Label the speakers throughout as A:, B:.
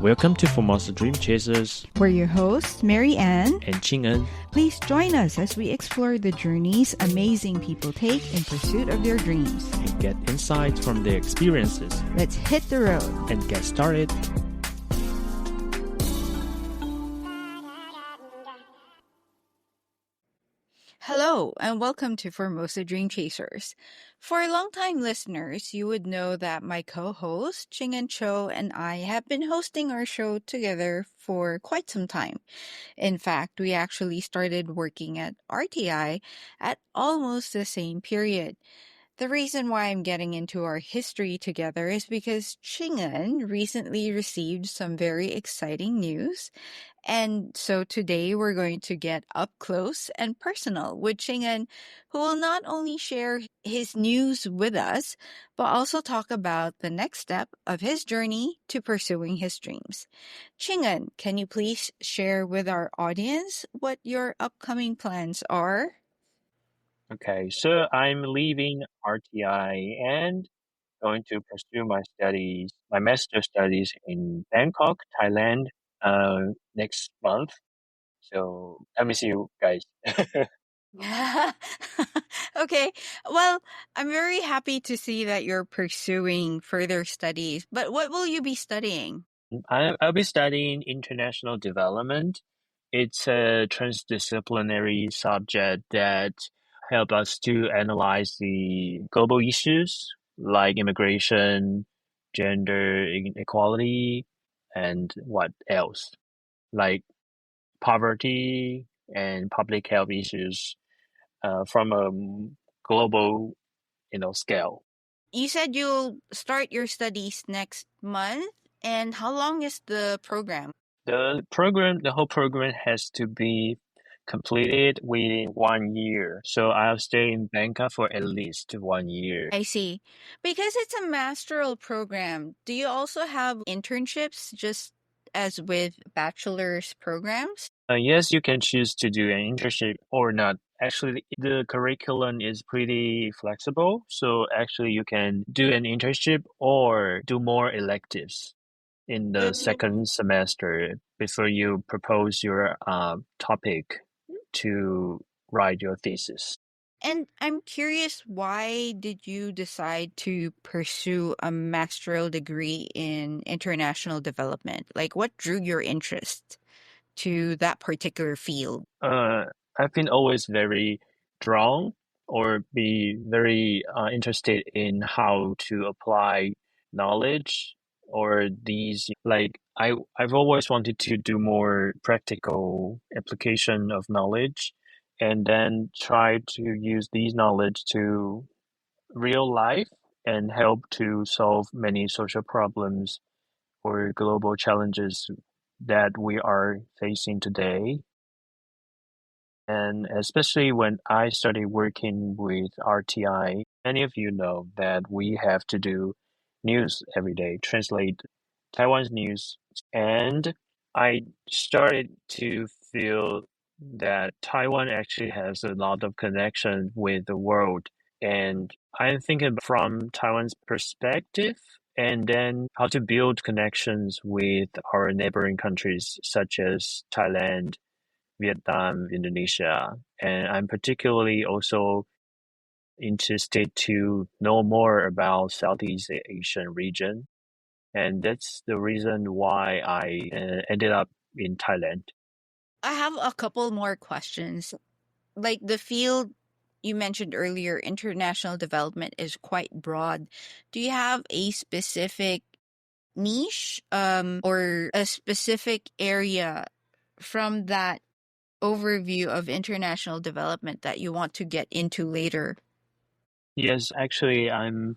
A: Welcome to Formosa Dream Chasers.
B: We're your hosts, Mary Ann
A: and Ching-en.
B: Please join us as we explore the journeys amazing people take in pursuit of their dreams.
A: And get insights from their experiences.
B: Let's hit the road.
A: And get started.
B: Hello, and welcome to Formosa Dream Chasers. For longtime listeners, you would know that my co-host, Ching-en Chiou, and I have been hosting our show together for quite some time. In fact, we actually started working at RTI at almost the same period. The reason why I'm getting into our history together is because Ching-en recently received some very exciting news. And so today we're going to get up close and personal with Ching-en, who will not only share his news with us, but also talk about the next step of his journey to pursuing his dreams. Ching-en, can you please share with our audience what your upcoming plans are?
C: Okay, so I'm leaving RTI and going to pursue my master studies in Bangkok, Thailand, next month. So let me see you guys.
B: Okay. Well, I'm very happy to see that you're pursuing further studies, but what will you be studying?
C: I'll be studying international development. It's a transdisciplinary subject that help us to analyze the global issues like immigration, gender inequality, and what else? Like poverty and public health issues from a global, scale.
B: You said you'll start your studies next month, and how long is the program?
C: The whole program has to be completed within 1 year. So I'll stay in Bangkok for at least 1 year.
B: I see. Because it's a masteral program, do you also have internships just as with bachelor's programs?
C: Yes, you can choose to do an internship or not. Actually, the curriculum is pretty flexible. So actually, you can do an internship or do more electives in the second semester before you propose your topic to write your thesis.
B: And I'm curious, why did you decide to pursue a master's degree in international development? Like, what drew your interest to that particular field?
C: I've been always very drawn or be very interested in how to apply knowledge or these I've always wanted to do more practical application of knowledge and then try to use these knowledge to real life and help to solve many social problems or global challenges that we are facing today. And especially when I started working with RTI, many of you know that we have to do news every day, translate Taiwan's news. And I started to feel that Taiwan actually has a lot of connection with the world. And I'm thinking from Taiwan's perspective, and then how to build connections with our neighboring countries such as Thailand, Vietnam, Indonesia. And I'm particularly also interested to know more about Southeast Asian region. And that's the reason why I ended up in Thailand.
B: I have a couple more questions. Like the field you mentioned earlier, international development is quite broad. Do you have a specific niche or a specific area from that overview of international development that you want to get into later?
C: Yes, actually, I'm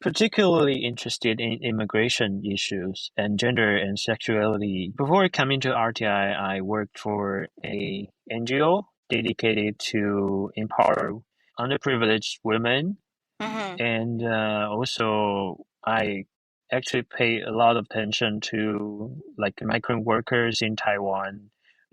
C: particularly interested in immigration issues and gender and sexuality. Before coming to RTI, I worked for a NGO dedicated to empower underprivileged women. And also, I actually pay a lot of attention to like migrant workers in Taiwan,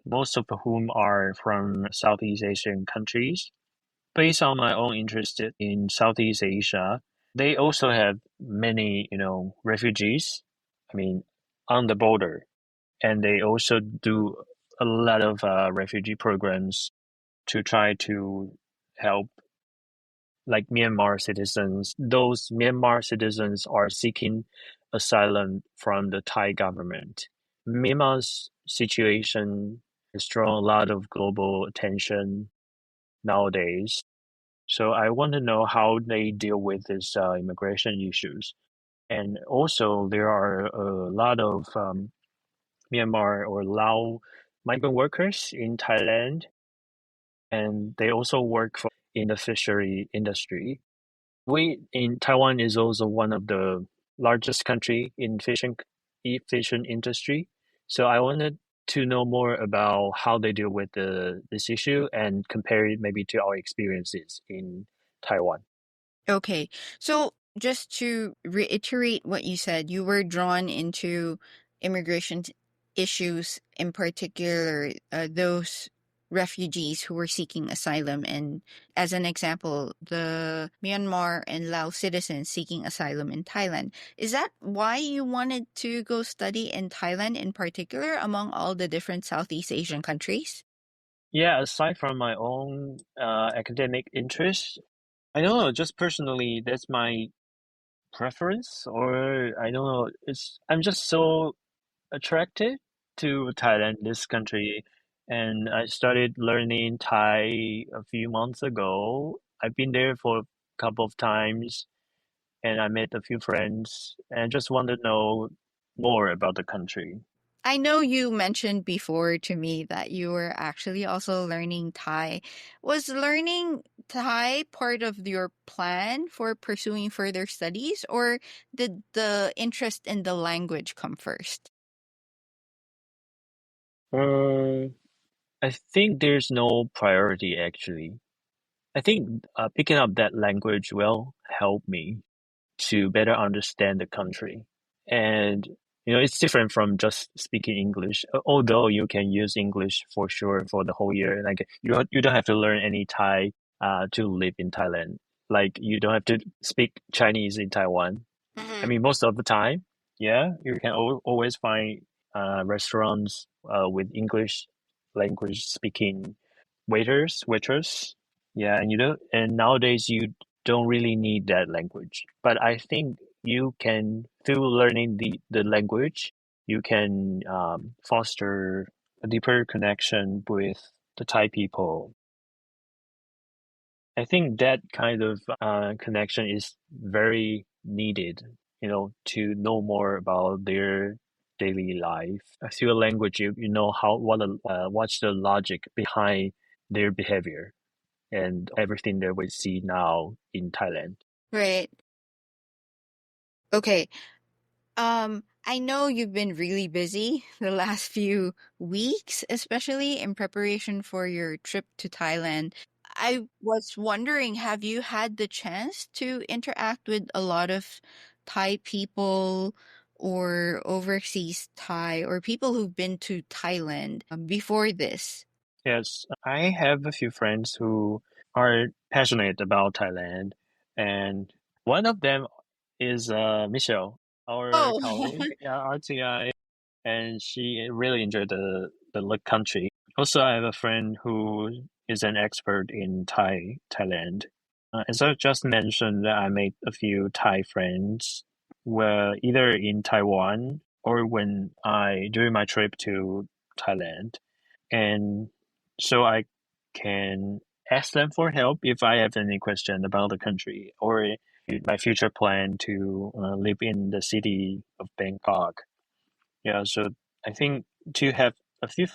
C: most of whom are from Southeast Asian countries. Based on my own interest in Southeast Asia, they also have many, refugees. I mean, on the border, and they also do a lot of refugee programs to try to help like Myanmar citizens. Those Myanmar citizens are seeking asylum from the Thai government. Myanmar's situation has drawn a lot of global attention nowadays. So I want to know how they deal with these immigration issues. And also, there are a lot of Myanmar or Lao migrant workers in Thailand, and they also work in the fishery industry. We in Taiwan is also one of the largest country in fishing industry. So I wanted to know more about how they deal with this issue and compare it maybe to our experiences in Taiwan.
B: Okay. So just to reiterate what you said, you were drawn into immigration issues, in particular, those refugees who were seeking asylum. And as an example, the Myanmar and Laos citizens seeking asylum in Thailand. Is that why you wanted to go study in Thailand in particular among all the different Southeast Asian countries?
C: Yeah, aside from my own academic interests, I don't know, just personally, that's my preference, or I don't know, I'm just so attracted to Thailand, this country, and I started learning Thai a few months ago. I've been there for a couple of times, and I met a few friends, and I just want to know more about the country.
B: I know you mentioned before to me that you were actually also learning Thai. Was learning Thai part of your plan for pursuing further studies, or did the interest in the language come first?
C: Uh, I think there's no priority actually. I think picking up that language will help me to better understand the country. And it's different from just speaking English. Although you can use English for sure for the whole year. Like you don't have to learn any Thai to live in Thailand. Like you don't have to speak Chinese in Taiwan. I
B: Hmm.
C: mean, most of the time, yeah, you can always find restaurants with English language speaking waitress. Yeah, and nowadays you don't really need that language. But I think you can, through learning the language, you can foster a deeper connection with the Thai people. I think that kind of connection is very needed, to know more about their daily life. Through a language, you know what's the logic behind their behavior and everything that we see now in Thailand.
B: Right. Okay. I know you've been really busy the last few weeks, especially in preparation for your trip to Thailand. I was wondering, have you had the chance to interact with a lot of Thai people or overseas Thai or people who've been to Thailand before this?
C: Yes, I have a few friends who are passionate about Thailand, and one of them is Michelle, our
B: Oh,
C: colleague at RTI, and she really enjoyed the country. Also, I have a friend who is an expert in Thailand. As I just mentioned, I made a few Thai friends, were either in Taiwan or when I during my trip to Thailand, and so I can ask them for help if I have any question about the country or my future plan to live in the city of Bangkok. Yeah, so I think to have a few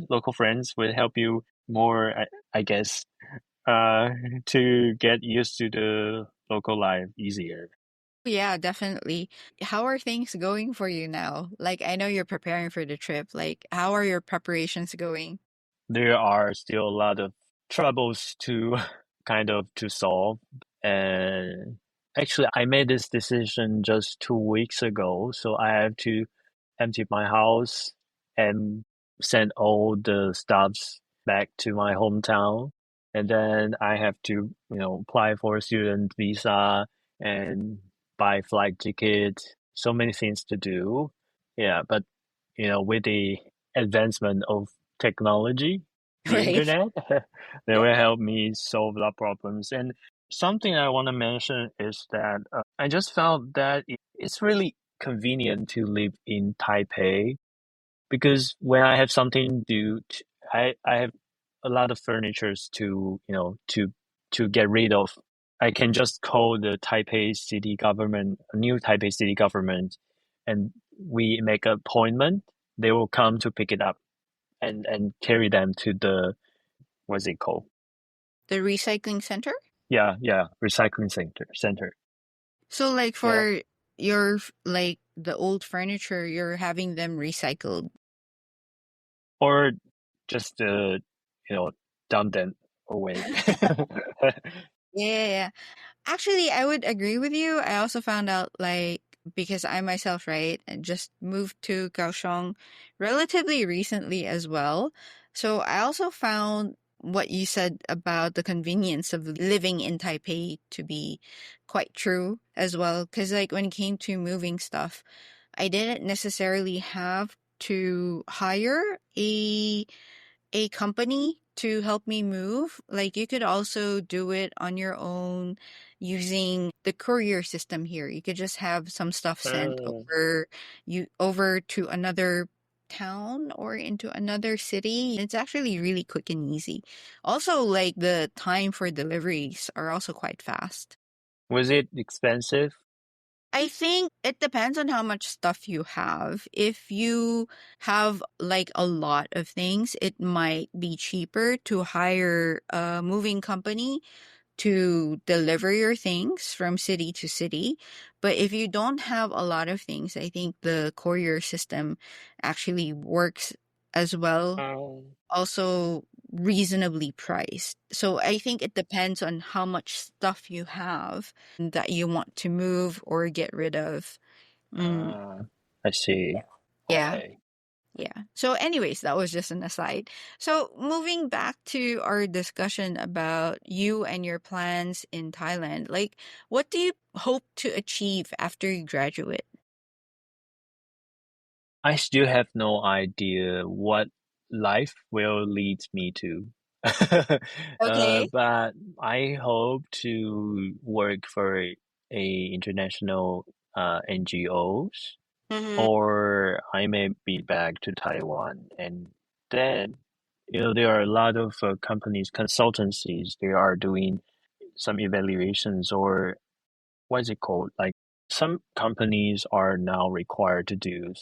C: local friends, will help you more, I guess, uh, to get used to the local life easier.
B: yeah, definitely. How are things going for you now? Like, I know you're preparing for the trip. Like, how are your preparations going?
C: There are still a lot of troubles to kind of to solve. And actually, I made this decision just 2 weeks ago, so I have to empty my house and send all the stuffs back to my hometown. And then I have to, apply for a student visa and buy flight tickets. So many things to do. Yeah, but with the advancement of technology, the
B: Right.
C: internet, they
B: Yeah.
C: will help me solve the problems. And something I want to mention is that I just found that it's really convenient to live in Taipei because when I have something to do, I have a lot of furnitures to to get rid of. I can just call the Taipei city government, new Taipei city government, and we make an appointment. They will come to pick it up and carry them to the what's it called?
B: The recycling center?
C: Yeah, yeah, recycling center.
B: So like
C: Yeah,
B: for your like the old furniture, you're having them recycled.
C: or just dump them away.
B: Yeah. Actually, I would agree with you. I also found out like because I myself, right, and just moved to Kaohsiung relatively recently as well. So I also found what you said about the convenience of living in Taipei to be quite true as well. Because like when it came to moving stuff, I didn't necessarily have to hire a company to help me move. Like you could also do it on your own using the courier system here. You could just have some stuff sent
C: Uh,
B: over to another town or into another city. It's actually really quick and easy. Also, like the time for deliveries are also quite fast.
C: was it expensive?
B: I think it depends on how much stuff you have. If you have like a lot of things, it might be cheaper to hire a moving company to deliver your things from city to city. But if you don't have a lot of things, I think the courier system actually works as well,
C: Um,
B: also reasonably priced. So I think it depends on how much stuff you have that you want to move or get rid of. Mm,
C: uh, I see.
B: yeah,
C: Okay.
B: yeah. So, anyways, that was just an aside. So, moving back to our discussion about you and your plans in Thailand, like, what do you hope to achieve after you graduate?
C: I still have no idea what life will lead me to.
B: Okay.
C: But I hope to work for a international NGOs,
B: Mm-hmm.
C: or I may be back to Taiwan. And then, there are a lot of companies, consultancies, they are doing some evaluations or what is it called? Like some companies are now required to do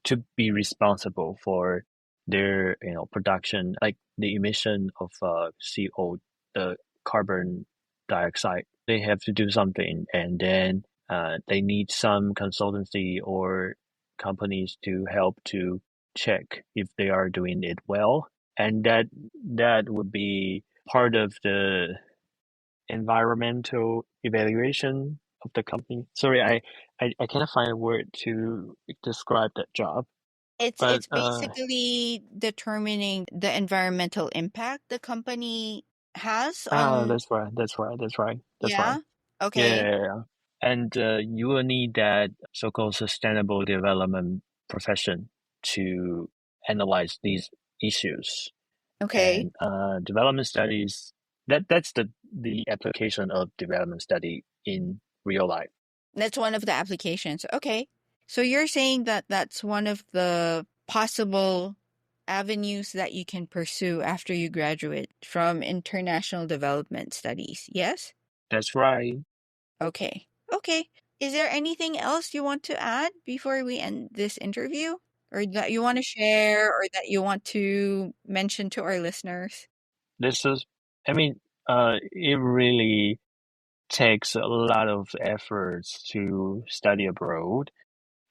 C: to be responsible for their production, like the emission of CO, the carbon dioxide. They have to do something, and then they need some consultancy or companies to help to check if they are doing it well, and that would be part of the environmental evaluation of the company. Sorry, I cannot find a word to describe that job. But
B: It's basically determining the environmental impact the company has on,
C: that's right.
B: yeah.
C: Yeah, yeah,
B: Okay.
C: yeah, yeah. And you will need that so-called sustainable development profession to analyze these issues
B: Okay.
C: and development studies. That's the application of development study in real life.
B: That's one of the applications. Okay. So you're saying that that's one of the possible avenues that you can pursue after you graduate from international development studies. Yes?
C: That's right.
B: Okay. Okay. Is there anything else you want to add before we end this interview? Or that you want to share or that you want to mention to our listeners?
C: This is, I mean, it really takes a lot of efforts to study abroad,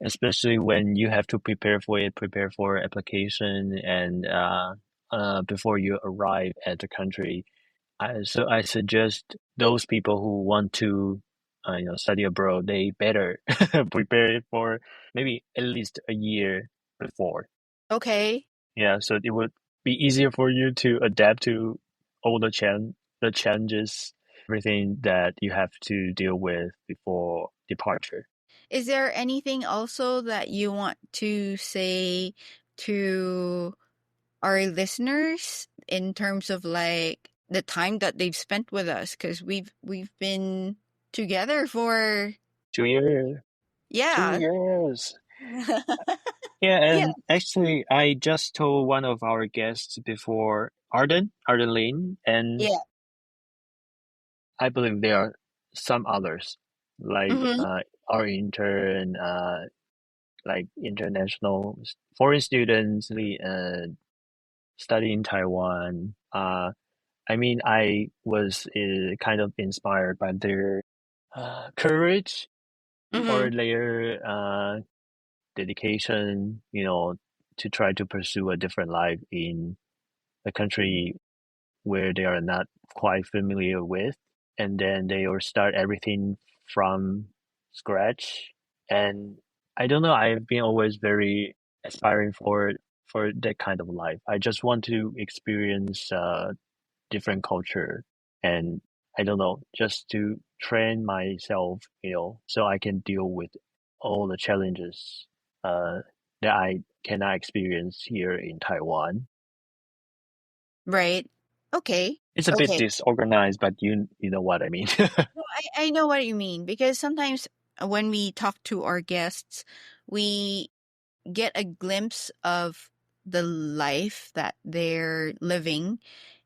C: especially when you have to prepare for it, prepare for application, and before you arrive at the country. So I suggest those people who want to, study abroad, they better prepare it for maybe at least a year before.
B: Okay.
C: Yeah, so it would be easier for you to adapt to all the challenges, everything that you have to deal with before departure.
B: Is there anything also that you want to say to our listeners in terms of like the time that they've spent with us? Because we've been together for
C: 2 years. Two
B: yeah.
C: years. Yeah,
B: Yeah.
C: and actually, I just told one of our guests before, Arden Lin, and
B: Yeah.
C: I believe there are some others, like
B: Mm-hmm.
C: our intern, like international foreign students, study in Taiwan. I mean, I was kind of inspired by their courage
B: Mm-hmm.
C: or their dedication, to try to pursue a different life in a country where they are not quite familiar with, and then they will start everything from scratch. And I don't know, I've been always very aspiring for that kind of life. I just want to experience different culture, and I don't know, just to train myself, so I can deal with all the challenges uh, that I cannot experience here in Taiwan.
B: Right. Okay.
C: It's a bit
B: Okay.
C: disorganized, but you know what I mean.
B: No, I know what you mean because sometimes when we talk to our guests, we get a glimpse of the life that they're living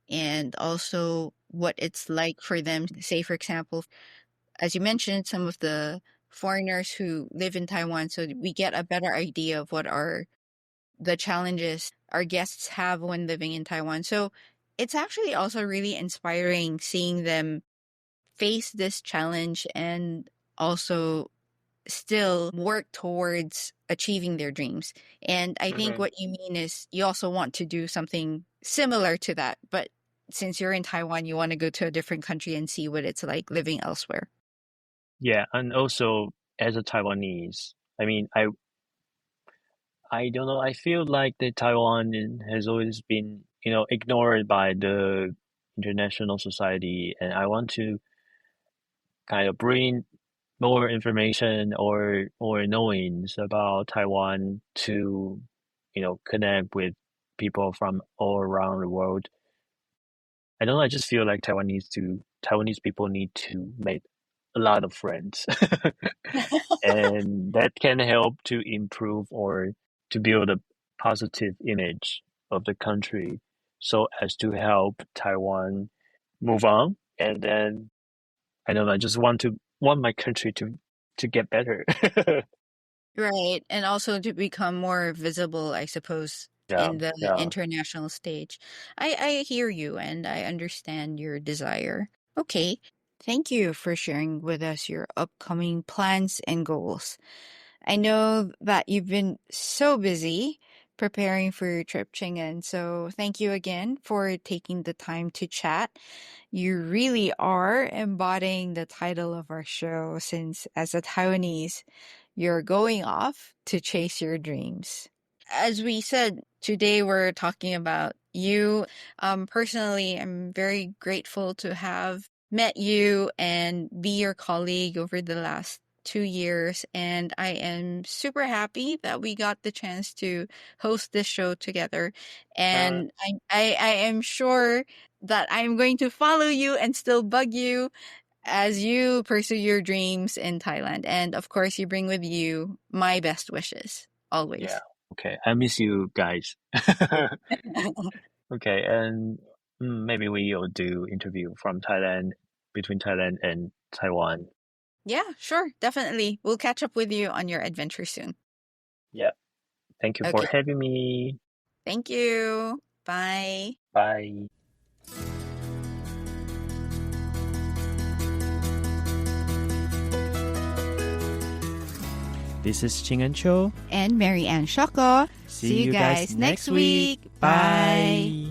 B: and also what it's like for them. Say, for example, as you mentioned, some of the foreigners who live in Taiwan, so we get a better idea of what are the challenges our guests have when living in Taiwan. So it's actually also really inspiring seeing them face this challenge and also still work towards achieving their dreams. And I think
C: Mhm.
B: what you mean is you also want to do something similar to that. But since you're in Taiwan, you want to go to a different country and see what it's like living elsewhere.
C: Yeah, and also as a Taiwanese, I mean, I don't know. I feel like the has always been, ignored by the international society, and I want to kind of bring more information or knowings about Taiwan to, connect with people from all around the world. I don't know. I just feel like Taiwanese people need to make a lot of friends, and that can help to improve or to build a positive image of the country, so as to help Taiwan move on. And then I don't know. I just want my country to get better.
B: Right. And also to become more visible, I suppose,
C: Yeah,
B: in the
C: yeah.
B: international stage. I hear you and I understand your desire. Okay. Thank you for sharing with us your upcoming plans and goals. I know that you've been so busy preparing for your trip, Chingen. So thank you again for taking the time to chat. You really are embodying the title of our show since, as a Taiwanese, you're going off to chase your dreams. As we said, today we're talking about you. Personally, I'm very grateful to have met you and be your colleague over the last 2 years. And I am super happy that we got the chance to host this show together.
C: Uh,
B: And I am sure that I'm going to follow you and still bug you as you pursue your dreams in Thailand. And of course, you bring with you my best wishes
C: yeah.
B: always.
C: Okay. I miss you guys. Okay, and maybe we'll do interview from Thailand, between Thailand and Taiwan.
B: Yeah, sure, definitely. We'll catch up with you on your adventure soon.
C: Yeah. Thank you for
B: Okay,
C: having me.
B: thank you. Bye.
C: Bye.
A: This is Ching-en Chiou.
B: And Mary Ann Shoko.
A: See you guys next week. Bye.